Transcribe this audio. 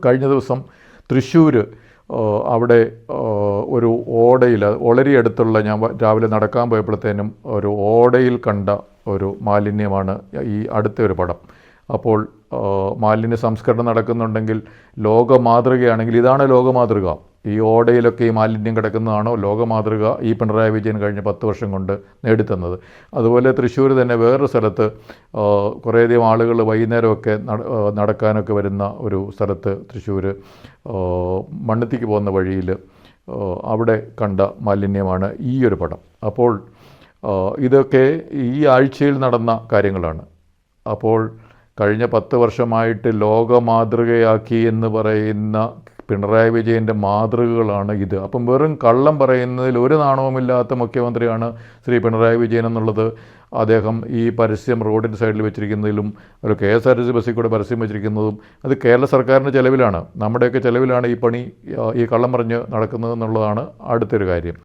കഴിഞ്ഞ ദിവസം തൃശ്ശൂർ അവിടെ ഒരു ഓടയിൽ, വളരെ അടുത്തുള്ള, ഞാൻ രാവിലെ നടക്കാൻ പോയപ്പോഴത്തേനും ഒരു ഓടയിൽ കണ്ട ഒരു മാലിന്യമാണ് ഈ അടുത്ത ഒരു പടം. അപ്പോൾ മാലിന്യ സംസ്കരണം നടക്കുന്നുണ്ടെങ്കിൽ ലോകമാതൃകയാണെങ്കിൽ ഇതാണ് ലോകമാതൃക. ഈ ഓടയിലൊക്കെ ഈ മാലിന്യം കിടക്കുന്നതാണോ ലോകമാതൃക ഈ പിണറായി വിജയൻ കഴിഞ്ഞ 10 വർഷം കൊണ്ട് നേടിത്തന്നത്. അതുപോലെ തൃശ്ശൂർ തന്നെ വേറൊരു സ്ഥലത്ത് കുറേയധികം ആളുകൾ വൈകുന്നേരമൊക്കെ നടക്കാനൊക്കെ വരുന്ന ഒരു സ്ഥലത്ത്, തൃശ്ശൂർ മണ്ണുത്തിക്ക് പോകുന്ന വഴിയിൽ അവിടെ കണ്ട മാലിന്യമാണ് ഈ ഒരു പടം. അപ്പോൾ ഇതൊക്കെ ഈ ആഴ്ചയിൽ നടന്ന കാര്യങ്ങളാണ്. അപ്പോൾ കഴിഞ്ഞ 10 വർഷമായിട്ട് ലോകമാതൃകയാക്കി എന്ന് പറയുന്ന പിണറായി വിജയൻ്റെ മാതൃകകളാണ് ഇത്. അപ്പം വെറും കള്ളം പറയുന്നതിൽ ഒരു നാണവുമില്ലാത്ത മുഖ്യമന്ത്രിയാണ് ശ്രീ പിണറായി വിജയൻ എന്നുള്ളത് അദ്ദേഹം ഈ പരസ്യം റോഡിൻ്റെ സൈഡിൽ വെച്ചിരിക്കുന്നതിലും ഒരു KSRTC ബസ്സിൽ കൂടെ പരസ്യം വെച്ചിരിക്കുന്നതും അത് കേരള സർക്കാരിൻ്റെ ചിലവിലാണ്, നമ്മുടെയൊക്കെ ചിലവിലാണ് ഈ പണി, ഈ കള്ളം പറഞ്ഞ് നടക്കുന്നതെന്നുള്ളതാണ് അടുത്തൊരു കാര്യം.